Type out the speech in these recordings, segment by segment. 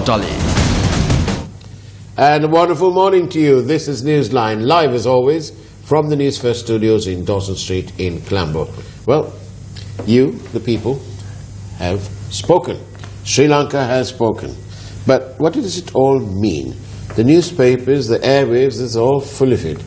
Newsfirst.lk. And a wonderful morning to you. This is Newsline, live as always, from the Newsfirst studios in Dawson Street in Colombo. Well, you, the people, have spoken. Sri Lanka has spoken. But what does it all mean? The newspapers, the airwaves, is all full of it.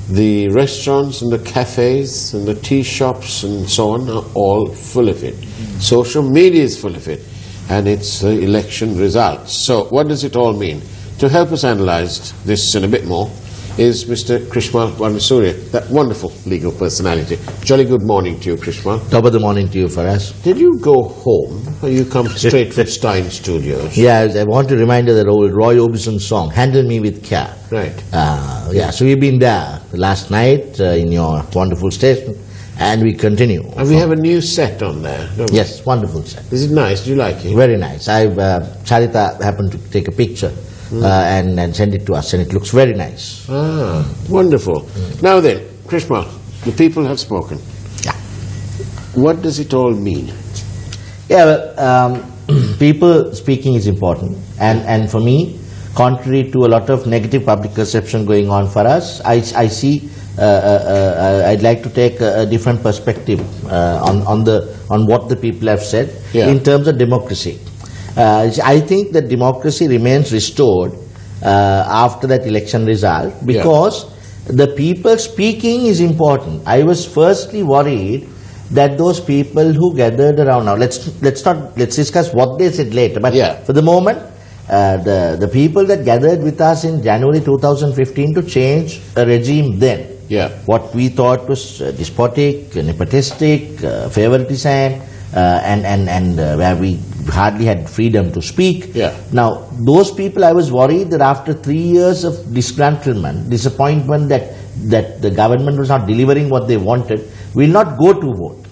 The restaurants and the cafes and the tea shops and so on are all full of it. Social media is full of it. And it's the election results. So what does it all mean? To help us analyse this and a bit more is Mr. Krishmal Varnasurya, that wonderful legal personality. Jolly good morning to you, Krishmal. Top of the morning to you, Faraz. Did you go home or you come straight from Stein Studios? Yeah, I want to remind you that old Roy Orbison song, Handle Me With Care. Right. Yeah, so we've been there last night in your wonderful station, and we continue. And we have a new set on there, don't we? Yes, wonderful set. Is it nice? Do you like it? Very nice. Charita happened to take a picture and send it to us, and it looks very nice. Ah, wonderful. Now then, Krishmal, the people have spoken. Yeah. What does it all mean? Yeah, well, people speaking is important, and for me, contrary to a lot of negative public perception going on for us, I see. I'd like to take a different perspective on what the people have said in terms of democracy. I think that democracy remains restored after that election result because the people speaking is important. I was firstly worried that those people who gathered around now, let's discuss what they said later. But for the moment, the people that gathered with us in January 2015 to change a regime then. What we thought was despotic, nepotistic, favoritism, and where we hardly had freedom to speak. Now, those people, I was worried that after 3 years of disgruntlement, disappointment that the government was not delivering what they wanted, will not go to vote.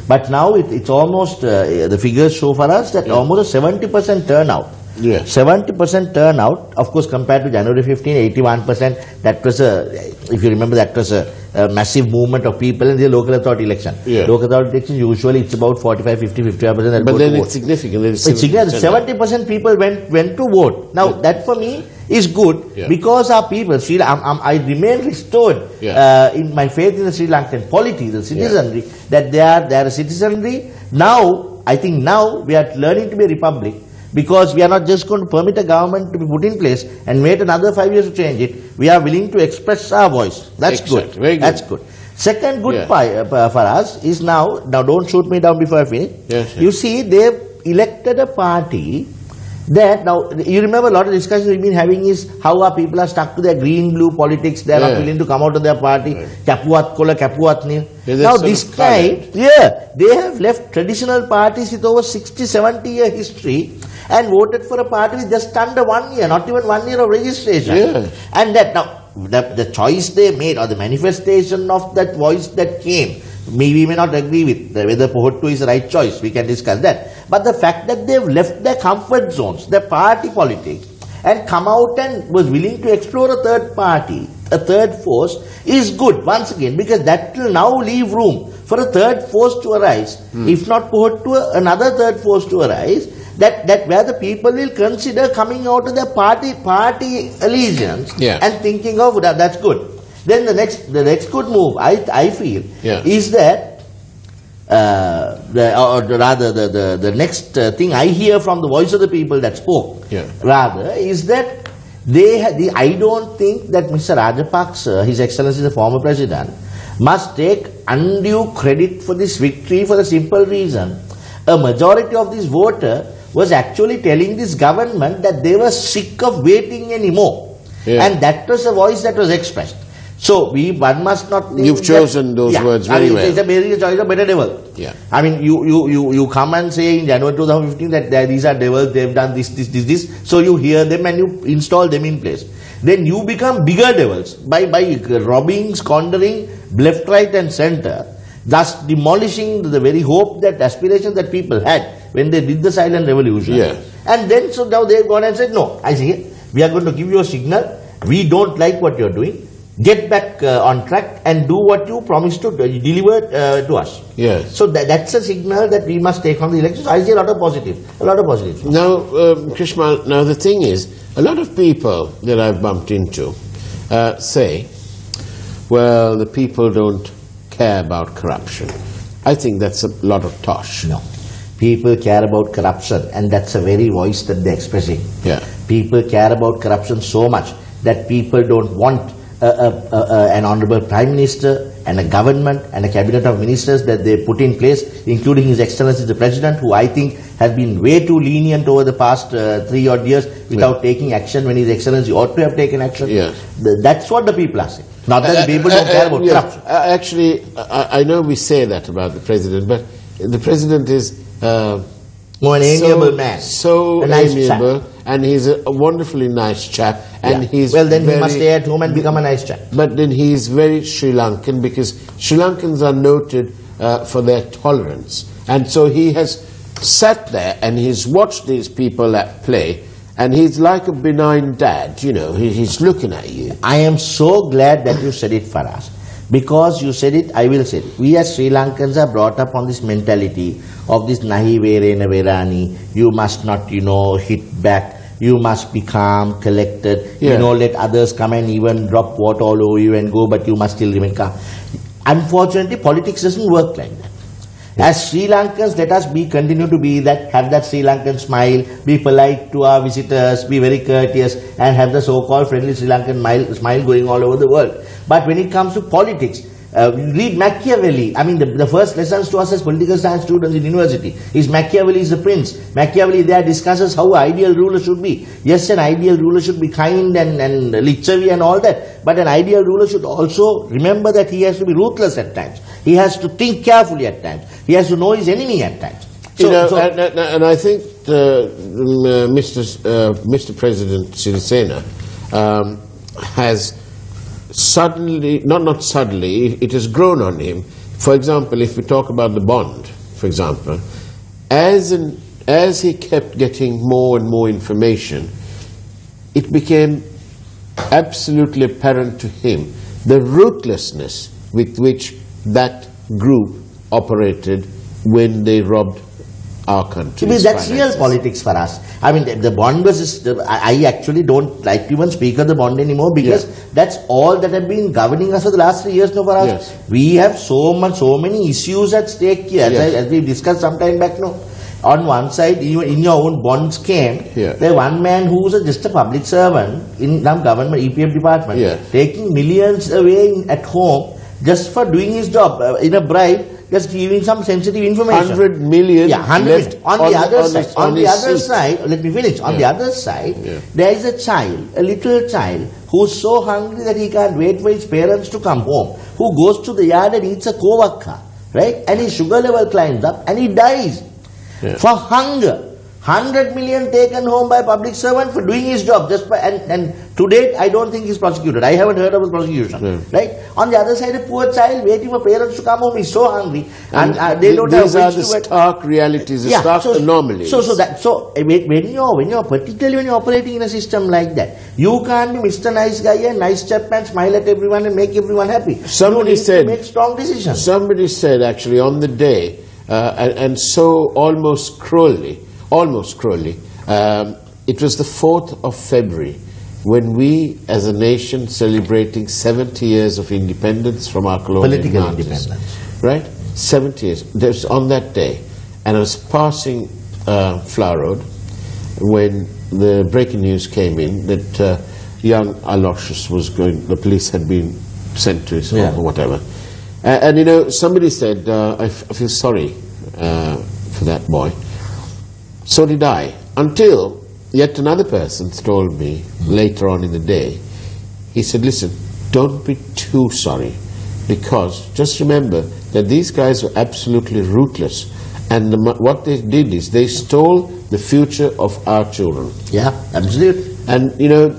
But now it's almost, the figures show for us that almost a 70% turnout. 70% turnout, of course, compared to January 15, 81%. That was if you remember, that was a massive movement of people in the local authority election. Local authority elections, usually it's about 45, 50, 55%. But then it's significant. It's significant. 70% people went to vote. Now, that for me is good because our people, I remain restored in my faith in the Sri Lankan polity, the citizenry, that they are a citizenry. Now, I think now we are learning to be a republic. Because we are not just going to permit a government to be put in place and wait another 5 years to change it. We are willing to express our voice. That's good. Very good. That's good. Second good for us is now don't shoot me down before I finish. You see, they've elected a party that, now, you remember a lot of discussions we've been having is how our people are stuck to their green-blue politics. They are not willing to come out of their party. Kapuat kola, kapuat nil. Now this time, they have left traditional parties with over 60, 70 year history and voted for a party with just under 1 year, not even 1 year of registration. And that now, the choice they made or the manifestation of that voice that came, we may not agree with whether Pohottu is the right choice, we can discuss that. But the fact that they've left their comfort zones, their party politics, and come out and was willing to explore a third party, a third force, is good once again, because that will now leave room for a third force to arise. If not Pohottu, another third force to arise, that where the people will consider coming out of their party allegiance and thinking of that's good. Then the next good move, I feel, is that, the next thing I hear from the voice of the people that spoke, rather, is that I don't think that Mr. Rajapaksa, His Excellency the former president, must take undue credit for this victory for the simple reason a majority of this voter was actually telling this government that they were sick of waiting anymore. And that was a voice that was expressed. So one must not think you've chosen those words very well. It's a basic choice of better devil. I mean, you come and say in January 2015 that these are devils, they've done this. So you hear them and you install them in place. Then you become bigger devils by robbing, squandering left, right and center, thus demolishing the very hope, that aspiration that people had when they did the silent revolution. And then so now they've gone and said, no, I see, we are going to give you a signal. We don't like what you're doing. get back on track and do what you promised to deliver to us. Yes. So that's a signal that we must take on the elections. I see a lot of positives. Now, Krishmal, now the thing is, a lot of people that I've bumped into say, well, the people don't care about corruption. I think that's a lot of tosh. No. People care about corruption, and that's a very voice that they're expressing. Yeah. People care about corruption so much that people don't want an honorable Prime Minister and a government and a cabinet of ministers that they put in place, including His Excellency the President, who I think has been way too lenient over the past 3 odd years without taking action when His Excellency ought to have taken action. Yes. That's what the people are saying. Not that the people don't care about corruption. Actually, I know we say that about the President, but the President is more an amiable man. So nice amiable, and he's a wonderfully nice chap. And he's well, then he must stay at home and become a nice chap. But then he's very Sri Lankan, because Sri Lankans are noted for their tolerance. And so he has sat there and he's watched these people at play, and he's like a benign dad, you know, he's looking at you. I am so glad that you said it for us. Because you said it, I will say it. We as Sri Lankans are brought up on this mentality of this nahi verena verani, you must not, hit back. You must be calm, collected, let others come and even drop water all over you and go, but you must still remain calm. Unfortunately, politics doesn't work like that. As Sri Lankans, let us continue to be that, have that Sri Lankan smile, be polite to our visitors, be very courteous, and have the so-called friendly Sri Lankan smile going all over the world. But when it comes to politics, read Machiavelli. I mean, the first lessons to us as political science students in university is Machiavelli is the prince. Machiavelli there discusses how an ideal ruler should be. Yes, an ideal ruler should be kind and lichavi and all that. But an ideal ruler should also remember that he has to be ruthless at times. He has to think carefully at times. He has to know his enemy at times. And I think Mr. President Sirisena has suddenly, not suddenly, it has grown on him. For example, if we talk about the bond, for example, as he kept getting more and more information, it became absolutely apparent to him the ruthlessness with which that group operated when they robbed our country. That's real politics for us. I mean, the bond versus, I actually don't like to even speak of the bond anymore, because that's all that have been governing us for the last 3 years now for us. Yes. We have so many issues at stake here, as we discussed some time back now. On one side, in your own bond scheme, there's one man who's just a public servant in some government EPF department, taking millions away at home just for doing his job in a bribe, just giving some sensitive information. 100 million left on the other side, let me finish. On the other side, there is a child, a little child, who's so hungry that he can't wait for his parents to come home, who goes to the yard and eats a kovakka, right? And his sugar level climbs up and he dies for hunger. 100 million taken home by a public servant for doing his job, and to date I don't think he's prosecuted. I haven't heard of his prosecution. Right? On the other side, a poor child waiting for parents to come home, he's so hungry, and they don't have. These are the stark realities, the stark anomalies. Particularly when you're operating in a system like that, you can't be Mr. Nice Guy and nice chap and smile at everyone and make everyone happy. Somebody said, make strong decisions. Somebody said actually on the day, and so almost cruelly, it was the 4th of February when we as a nation celebrating 70 years of independence from our colonial political masters, independence. right? 70 years. There's on that day, and I was passing Flower Road when the breaking news came in that young Aloysius was going, the police had been sent to his home or whatever. And somebody said, I feel sorry for that boy. So did I, until yet another person told me later on in the day. He said, listen, don't be too sorry, because just remember that these guys were absolutely ruthless, and what they did is they stole the future of our children. Yeah, absolutely. And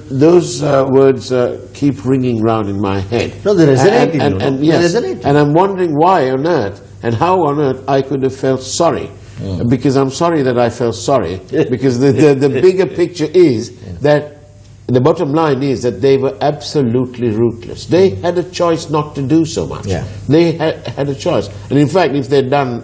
those words keep ringing round in my head. No, they resonate in you. They resonate. And I'm wondering why on earth and how on earth I could have felt sorry. Because I'm sorry that I felt sorry, because the bigger picture is that the bottom line is that they were absolutely ruthless. They had a choice not to do so much. Yeah. They had a choice. And in fact, if they'd done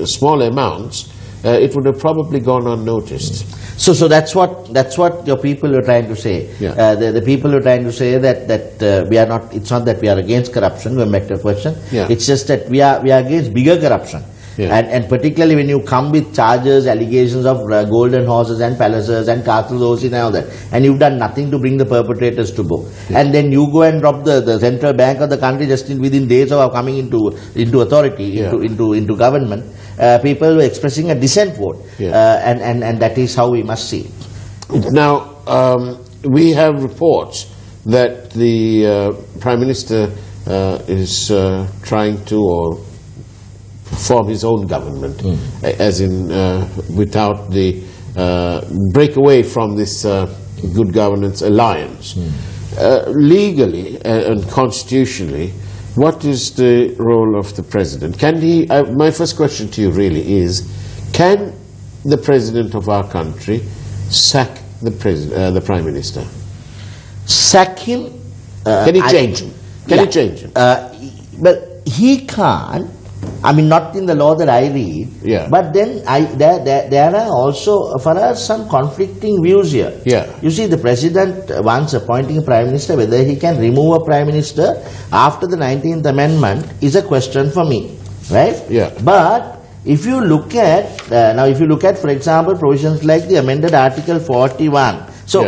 small amounts, it would have probably gone unnoticed. So that's what your people are trying to say. Yeah. The people are trying to say that we are not. It's not that we are against corruption. Going back to the question, Yeah. it's just that we are against bigger corruption. Yeah. And particularly when you come with charges, allegations of golden horses and palaces and castles and all that, and you've done nothing to bring the perpetrators to book, and then you go and drop the central bank of the country just within days of coming into authority, Yeah. into government. People were expressing a dissent vote, and that is how we must see it. Now, we have reports that the Prime Minister is trying to or form his own government, as in without the break away from this good governance alliance. Legally and constitutionally, what is the role of the President? Can he? My first question to you really is: can the President of our country sack the Prime Minister? Sack him? Can he change him? Can he change him? But he can't. I mean, not in the law that I read. Yeah. But then there are also for us some conflicting views here. Yeah. You see, the President once appointing a Prime Minister, whether he can remove a Prime Minister after the 19th Amendment is a question for me, right? Yeah. But if you look at for example, provisions like the amended Article 41. So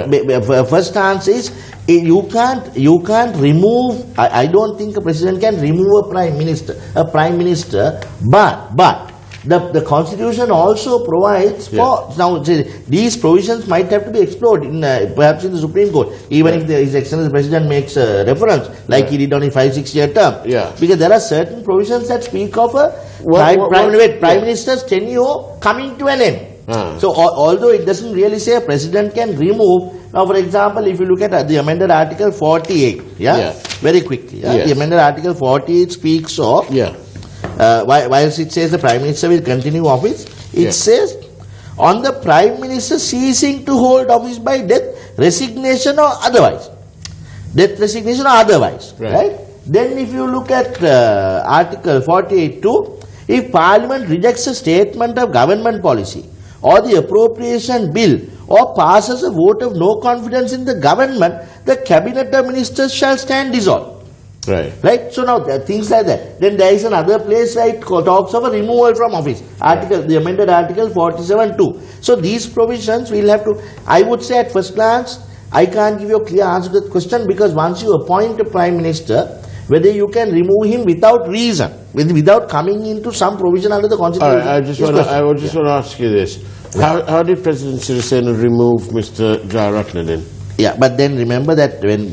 first answer is you can't remove. I don't think a president can remove a prime minister. But the Constitution also provides for now. These provisions might have to be explored in perhaps in the Supreme Court, even if His Excellency the President makes a reference like he did on his 5-6-year term. Yeah. Because there are certain provisions that speak of a prime minister's tenure coming to an end. So although it doesn't really say a president can remove, now for example, if you look at the amended Article 48, very quickly, the amended Article 48 speaks of, whilst it says the Prime Minister will continue office, it says on the Prime Minister ceasing to hold office by death, resignation or otherwise. Death, resignation or otherwise, right? Then if you look at Article 48.2, if Parliament rejects a statement of government policy or the appropriation bill or passes a vote of no confidence in the government, the cabinet of ministers shall stand dissolved. Right? So now things like that. Then there is another place where it talks of a removal from office. The amended Article 47.2. So these provisions we'll have to, I would say at first glance, I can't give you a clear answer to that question, because once you appoint a Prime Minister, whether you can remove him without reason, without coming into some provision under the Constitution. I just want to ask you this. How did President Sirisena remove Mr. Jayaratne then? Yeah, but then remember that when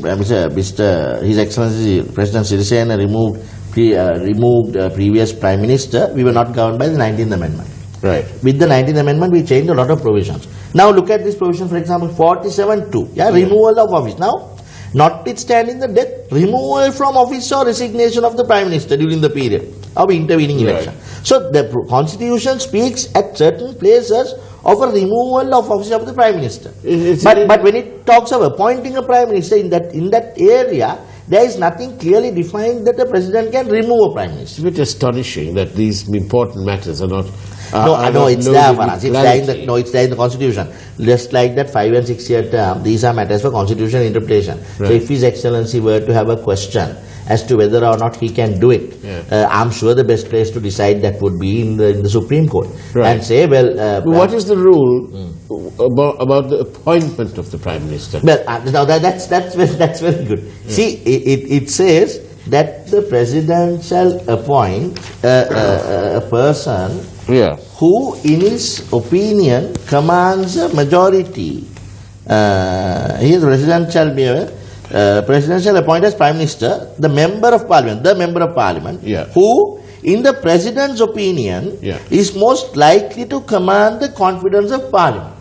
His Excellency President Sirisena removed previous Prime Minister, we were not governed by the 19th Amendment. Right. With the 19th Amendment, we changed a lot of provisions. Now look at this provision, for example, 47.2. Removal of office. Now, notwithstanding the death, removal from office or resignation of the Prime Minister during the period of intervening election. So the Constitution speaks at certain places of a removal of office of the Prime Minister. But when it talks of appointing a Prime Minister in that area, there is nothing clearly defined that the President can remove a Prime Minister. It's a bit astonishing that these important matters are not. It's there for us. It's there in the Constitution. Just like that 5 and 6 year term, these are matters for constitutional interpretation. So if His Excellency were to have a question as to whether or not he can do it, I'm sure the best place to decide that would be in the Supreme Court. And say, what is the rule about the appointment of the Prime Minister? Well, now that's very good. See, it says that the President shall appoint a person who, in his opinion, commands a majority. Here, the President shall appoint as Prime Minister the Member of Parliament, who, in the President's opinion, is most likely to command the confidence of Parliament.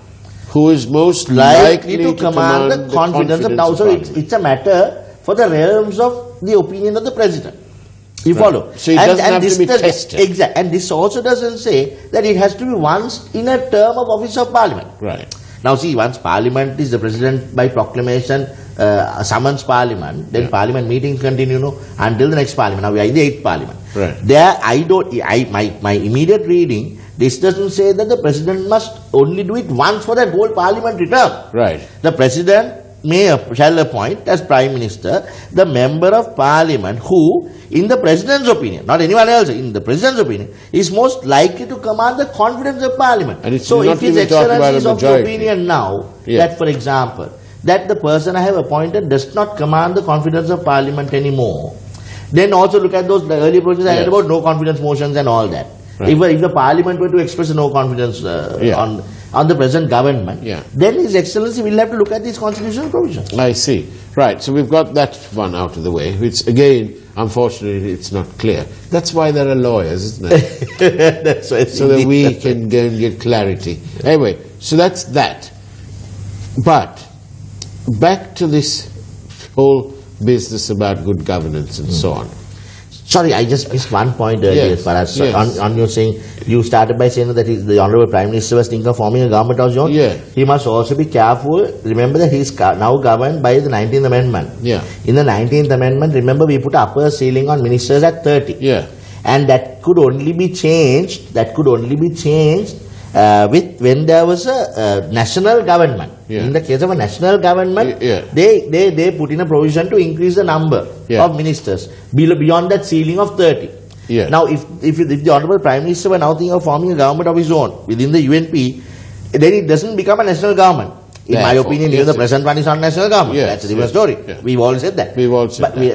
Who is most likely to command the confidence of now? So it's a matter for the realms of the opinion of the President. You follow? So it doesn't have to be tested. Exactly. And this also doesn't say that it has to be once in a term of office of Parliament. Right. Now see, once Parliament is the President by proclamation summons Parliament, then Parliament meetings continue until the next Parliament. Now we are in the 8th Parliament. Right. There, my immediate reading, this doesn't say that the President must only do it once for that whole parliamentary term. Right. The President shall appoint as Prime Minister the member of Parliament who, in the President's opinion, not anyone else, in the President's opinion, is most likely to command the confidence of Parliament. And it's so not if His even talking about Excellency is a of the majority. opinion now that, for example, that the person I have appointed does not command the confidence of Parliament anymore, then also look at those early projects I had about no confidence motions and all that. Right. If the Parliament were to express no confidence on the present government, then His Excellency will have to look at these constitutional provisions. I see. Right. So we've got that one out of the way. Which again, unfortunately, it's not clear. That's why there are lawyers, isn't it? That's why so that we can go and get clarity. Anyway, so that's that. But back to this whole business about good governance and so on. Sorry, I just missed one point earlier, Faraz. On you saying, you started by saying that the Honourable Prime Minister was thinking of forming a government of his own. He must also be careful. Remember that he is now governed by the 19th Amendment. In the 19th Amendment, remember, we put upper ceiling on ministers at 30. And that could only be changed, when there was a national government. In the case of a national government, they put in a provision to increase the number of ministers beyond that ceiling of 30. Now, if the Honourable Prime Minister were now thinking of forming a government of his own within the UNP, then it doesn't become a national government. In my opinion, even the present one is not a national government. That's a different story. We've all said that.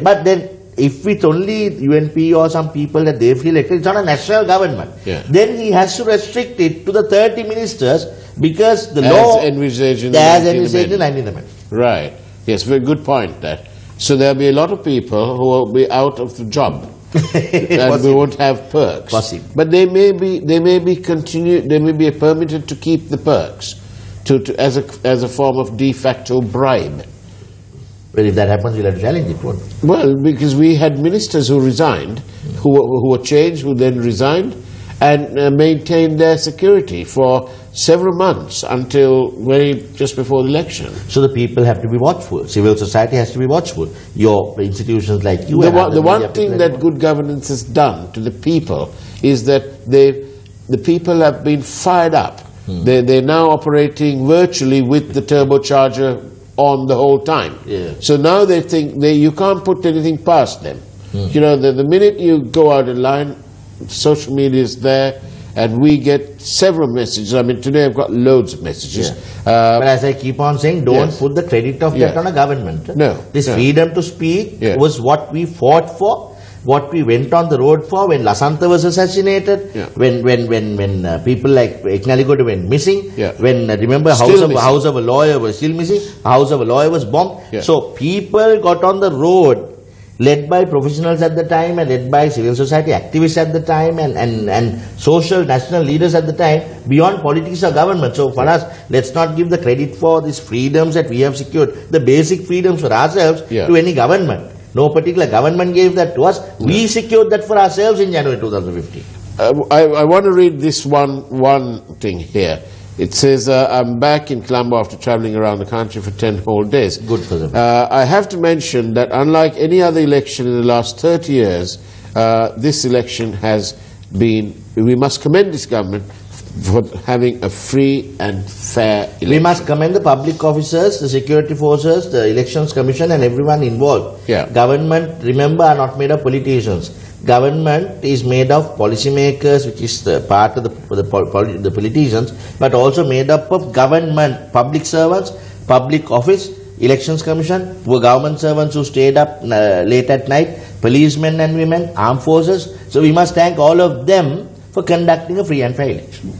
But then, if it's only UNP or some people that they feel elected, it's not a national government. Then he has to restrict it to the 30 ministers because the law envisaged in the 19th Amendment. Right. Yes, very good point that. So there'll be a lot of people who will be out of the job. And we won't have perks. But they may be permitted to keep the perks as a form of de facto bribe. Well, if that happens, we'll have to challenge it, won't we? Well, because we had ministers who resigned, who were changed, who then resigned, and maintained their security for several months until just before the election. So the people have to be watchful. Civil society has to be watchful. Your institutions like you... The one thing that good governance has done to the people is that the people have been fired up. They're now operating virtually with the turbocharger on the whole time. So now they think you can't put anything past them. You know, the minute you go out of line, social media is there, and we get several messages. I mean, today I've got loads of messages. But as I keep on saying, don't put the credit of that on a government. This freedom to speak was what we fought for, what we went on the road for when Lasantha was assassinated, when people like Eknaligoda went missing, when, remember, house of a lawyer was still missing, house of a lawyer was bombed. So people got on the road, led by professionals at the time and led by civil society activists at the time and social national leaders at the time, beyond politics or government. So for us, let's not give the credit for these freedoms that we have secured, the basic freedoms for ourselves, to any government. No particular government gave that to us. We secured that for ourselves in January 2015. I want to read this one thing here. It says, I'm back in Colombo after travelling around the country for 10 whole days. Good for them. I have to mention that unlike any other election in the last 30 years, this election has been, we must commend this government for having a free and fair election. We must commend the public officers, the security forces, the elections commission and everyone involved. Government, remember, are not made of politicians. Government is made of policymakers, which is the part of the politicians, but also made up of government, public servants, public office, elections commission, were government servants who stayed up late at night, policemen and women, armed forces. So we must thank all of them for conducting a free and fair election.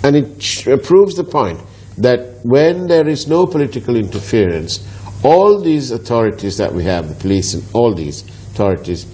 And it proves the point that when there is no political interference, all these authorities that we have, the police and all these authorities,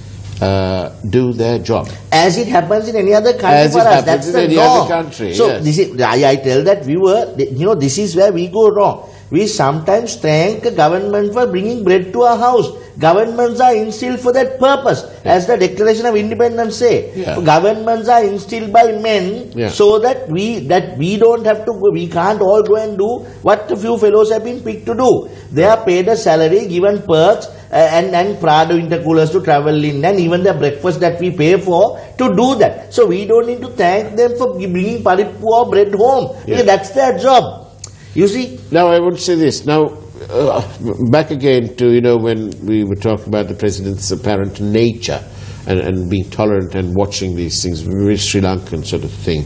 do their job. As it happens in any other country for us. That's the any law. Other country, so this is, I tell that viewer, this is where we go wrong. we sometimes thank the government for bringing bread to our house. Governments are instilled for that purpose, as the Declaration of Independence say. Governments are instilled by men so that we don't have to go, we can't all go and do what a few fellows have been picked to do. They are paid a salary, given perks, and Prado intercoolers to travel in, and even the breakfast that we pay for to do that. So we don't need to thank them for bringing parippu or bread home. That's their job. You see? Now I want to say this. Now, back again to, when we were talking about the president's apparent nature and being tolerant and watching these things, very Sri Lankan sort of thing.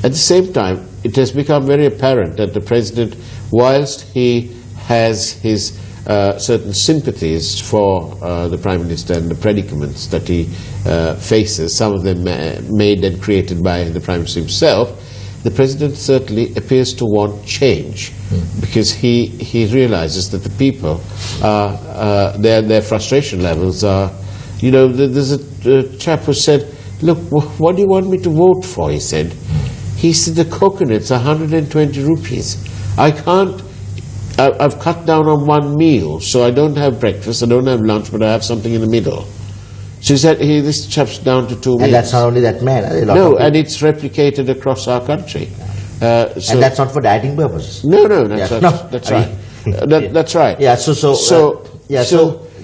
At the same time, it has become very apparent that the president, whilst he has his certain sympathies for the Prime Minister and the predicaments that he faces, some of them made and created by the Prime Minister himself, the President certainly appears to want change, because he realizes that the people, their frustration levels are, there's a chap who said, look, what do you want me to vote for, he said. He said, the coconut's 120 rupees. I've cut down on one meal, so I don't have breakfast, I don't have lunch, but I have something in the middle. So he said, this chap's down to 2 meals. And that's not only that man. No, and it's replicated across our country. And that's not for dieting purposes. No, that's right. That's right. Yeah, so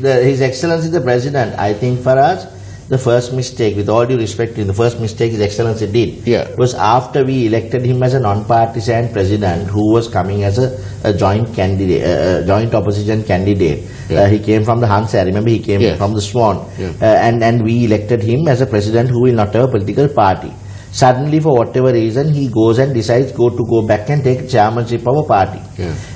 His Excellency the President, I think for us, the first mistake, with all due respect to him, the first mistake His Excellency did was after we elected him as a non-partisan president who was coming as a joint candidate, joint opposition candidate. He came from the Hansa, remember he came from the Swan, and we elected him as a president who will not have a political party. Suddenly, for whatever reason, he goes and decides to go back and take chairmanship of a party.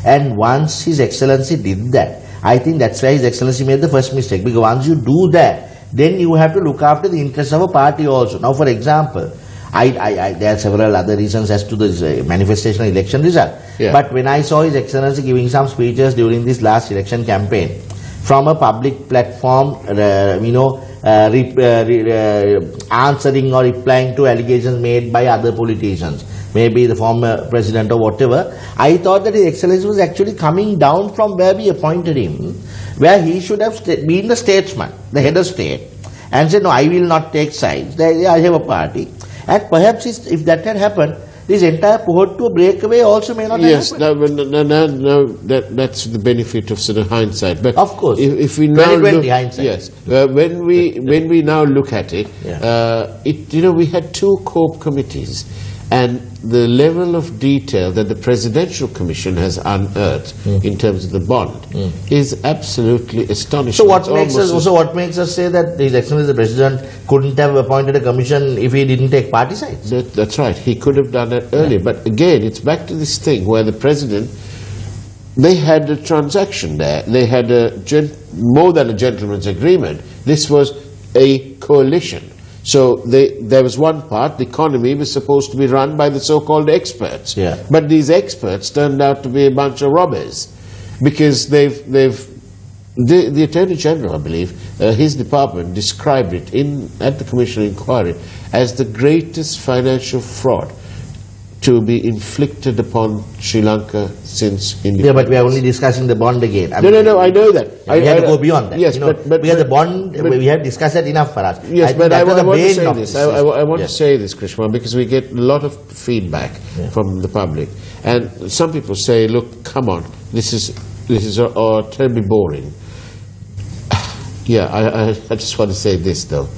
And once His Excellency did that, I think that's why His Excellency made the first mistake, because once you do that, then you have to look after the interests of a party also. Now, for example, there are several other reasons as to the manifestation of election result. But when I saw His Excellency giving some speeches during this last election campaign, from a public platform, answering or replying to allegations made by other politicians, maybe the former president or whatever, I thought that His Excellency was actually coming down from where we appointed him, where he should have been the statesman, the head of state, and said, no, I will not take sides, I have a party. And perhaps if that had happened, this entire port to a breakaway also may not have happened. That's the benefit of sort of hindsight. But of course, if we now look, hindsight. When we now look at it, we had two COPE committees, and the level of detail that the Presidential Commission has unearthed in terms of the bond is absolutely astonishing. So what makes us say that His Excellency the President couldn't have appointed a commission if he didn't take party sides? That's right. He could have done that earlier. But again, it's back to this thing where the President, they had a transaction there. They had more than a gentleman's agreement. This was a coalition. So there was one part, the economy was supposed to be run by the so-called experts. But these experts turned out to be a bunch of robbers, because the Attorney General, I believe, his department described it at the Commission inquiry as the greatest financial fraud to be inflicted upon Sri Lanka since independence. Yeah, but we are only discussing the bond again. No, I know that. We have to go beyond that. Yes, but we have the bond, we have discussed that enough for us. Yes, but I want to say this. I want to say this, Krishma, because we get a lot of feedback from the public. And some people say, look, come on, this is terribly boring. I just want to say this, though.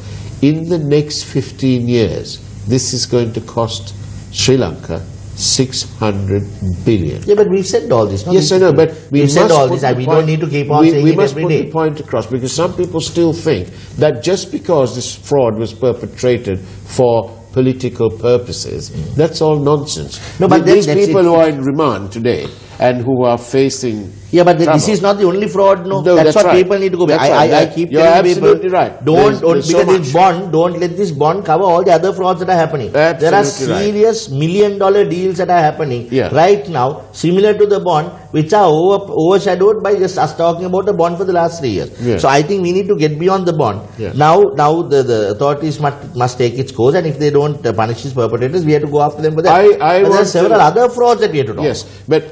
In the next 15 years, this is going to cost Sri Lanka 600 billion. Yeah, but we've said all this. Yes, I know, but we've said all this. We don't need to keep on saying it every day. We must put the point across, because some people still think that just because this fraud was perpetrated for political purposes, that's all nonsense. No, but these people who are in remand today and who are facing Yeah, but this is not the only fraud, no. That's what people need to go back. I keep telling people, don't because this bond, don't let this bond cover all the other frauds that are happening. There are serious million-dollar deals that are happening right now, similar to the bond, which are overshadowed by just us talking about the bond for the last 3 years. So I think we need to get beyond the bond. Now the authorities must take its course, and if they don't punish these perpetrators, we have to go after them for that. But there are several other frauds that we have to talk about. Yes, but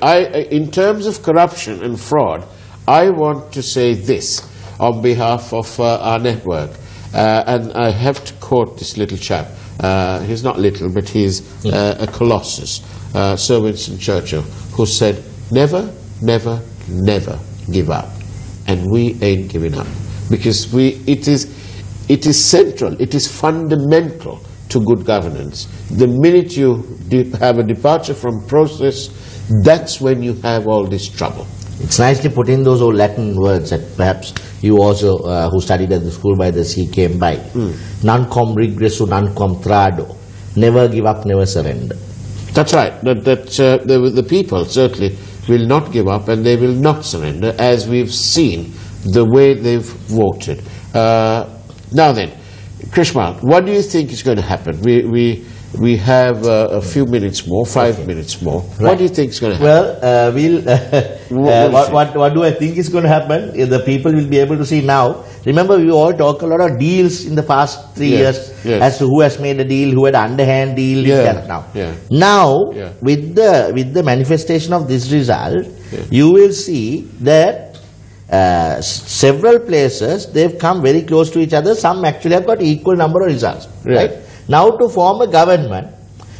in terms of corruption and fraud, I want to say this on behalf of our network, and I have to quote this little chap. He's not little, but he's a colossus, Sir Winston Churchill, who said, never, never, never give up. And we ain't giving up, because it is central, it is fundamental to good governance. The minute you have a departure from process, that's when you have all this trouble. It's nicely put in those old Latin words that perhaps you also, who studied at the school by the sea, came by. Non com regresso, non com trado. Never give up, never surrender. That's right. The people certainly will not give up, and they will not surrender, as we've seen the way they've voted. Now then, Krishmal, what do you think is going to happen? We have a few minutes more, 5 minutes more. Right. What do you think is going to happen? Well, what do I think is going to happen? The people will be able to see now. Remember, we all talk a lot of deals in the past 3 years as to who has made a deal, who had an underhand deal. Now, with the manifestation of this result, you will see that several places, they've come very close to each other. Some actually have got equal number of results. Right? Now, to form a government,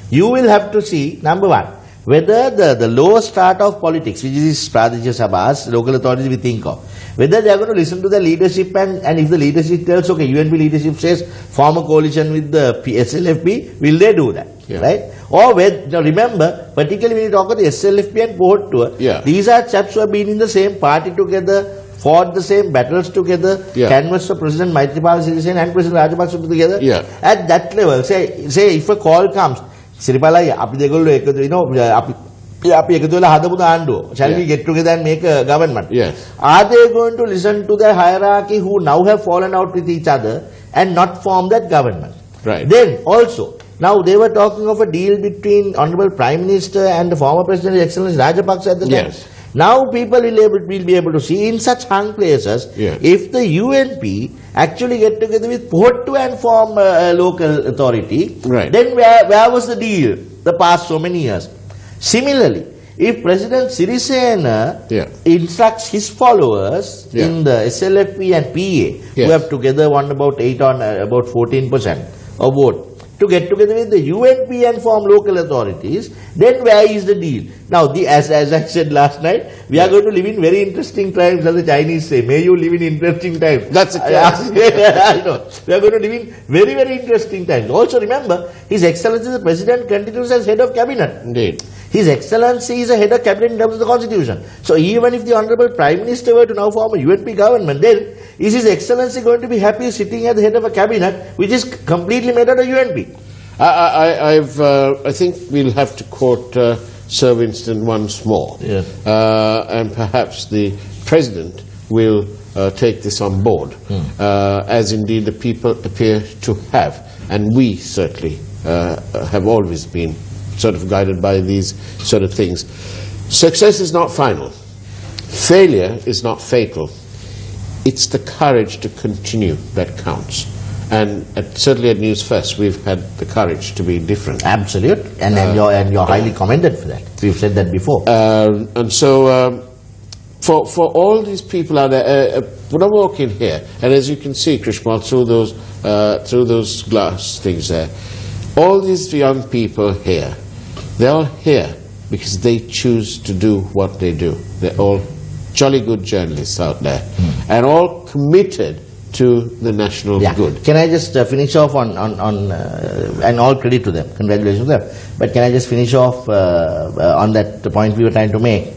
you will have to see, number one, whether the lower strata of politics, which is Pradesha Sabhas, local authorities we think of, whether they are going to listen to the leadership, and if the leadership tells, okay, UNP leadership says form a coalition with the SLFP, will they do that? Right? Or now remember, particularly when you talk about the SLFP and Pohottuwa, these are chaps who have been in the same party together, fought the same battles together, canvassed for President Maithripala Sirisena and President Rajapaksa together. At that level, say if a call comes, Siripala, shall we get together and make a government? Are they going to listen to the hierarchy who now have fallen out with each other and not form that government? Then also, now they were talking of a deal between Honorable Prime Minister and the former President, His Excellency Rajapaksa at the time. Now people will be able to see in such hung places, if the UNP actually get together with Pohottuwa and form a local authority, then where was the deal the past so many years? Similarly, if President Sirisena instructs his followers in the SLFP and PA, who have together won about 14% of vote, to get together with the UNP and form local authorities, then where is the deal? Now, as I said last night, we are going to live in very interesting times, as the Chinese say. May you live in interesting times. That's a class. I know. We are going to live in very, very interesting times. Also remember, His Excellency the President continues as head of cabinet. Indeed. His Excellency is a head of cabinet in terms of the Constitution. So even if the Honorable Prime Minister were to now form a UNP government, then is His Excellency going to be happy sitting at the head of a cabinet which is completely made out of UNP? I think we'll have to quote Sir Winston once more, and perhaps the President will take this on board, as indeed the people appear to have, and we certainly have always been sort of guided by these sort of things. Success is not final. Failure is not fatal. It's the courage to continue that counts. And certainly at Newsfirst, we've had the courage to be different. Absolutely. And you're highly commended for that. We've said that before. And so, for all these people out there, when I walk in here, and as you can see, Krishmal, through those glass things there, all these young people here, they're all here because they choose to do what they do. They're all jolly good journalists out there, and all committed to the national good. Can I just finish off on and all credit to them, congratulations to them, but can I just finish off on that point we were trying to make?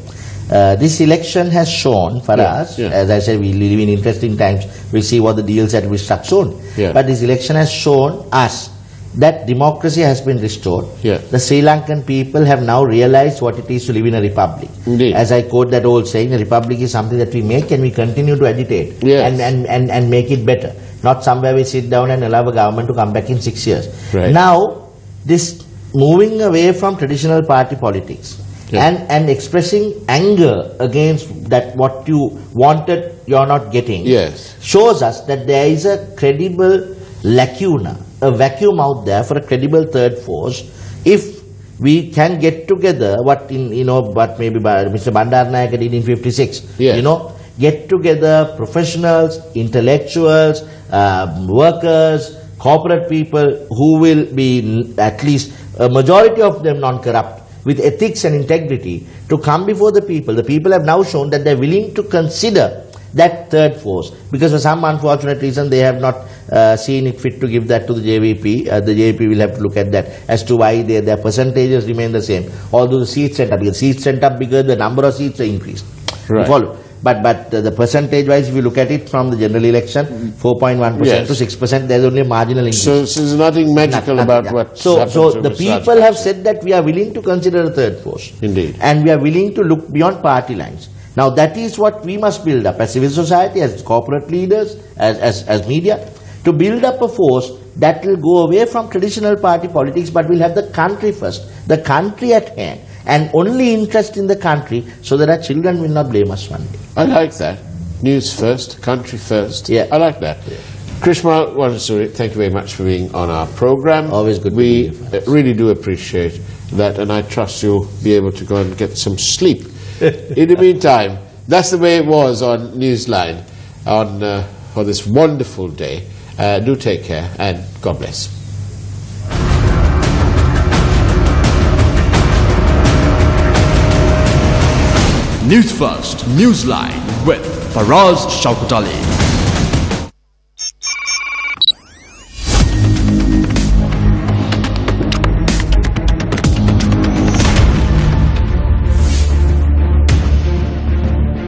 This election has shown for us, as I said, we live in interesting times, we'll see what the deals that we struck soon, but this election has shown us that democracy has been restored. Yeah. The Sri Lankan people have now realized what it is to live in a republic. Indeed. As I quote that old saying, a republic is something that we make and we continue to agitate Yes. and make it better. Not somewhere we sit down and allow a government to come back in 6 years. Right. Now, this moving away from traditional party politics and expressing anger against that what you wanted, you're not getting, Yes. shows us that there is a credible lacuna, a vacuum out there for a credible third force. If we can get together, what maybe Mr. Bandaranaike did in 56, Yes. get together professionals, intellectuals, workers, corporate people who will be at least a majority of them non-corrupt, with ethics and integrity, to come before the people. The people have now shown that they're willing to consider that third force, because for some unfortunate reason they have not seen it fit to give that to the JVP. The JVP will have to look at that as to why their percentages remain the same, although the seats went up. Because seats went up because the number of seats are increased. Right. You follow? But the percentage wise, if you look at it from the general election, 4.1% to 6%, there's only a marginal increase. So there's nothing magical about what So happened to the Mr. people have said that we are willing to consider a third force. Indeed. And we are willing to look beyond party lines. Now that is what we must build up as civil society, as corporate leaders, as media, to build up a force that will go away from traditional party politics, but will have the country first, the country at hand, and only interest in the country, so that our children will not blame us one day. I like that. News first, country first. Yeah. I like that. Yeah. Krishma Wanasuri, thank you very much for being on our program. Always good to We be here. really do appreciate that, and I trust you'll be able to go and get some sleep. In the meantime, that's the way it was on Newsline for this wonderful day. Do take care, and God bless. Newsfirst Newsline with Faraz Shaukat Ali.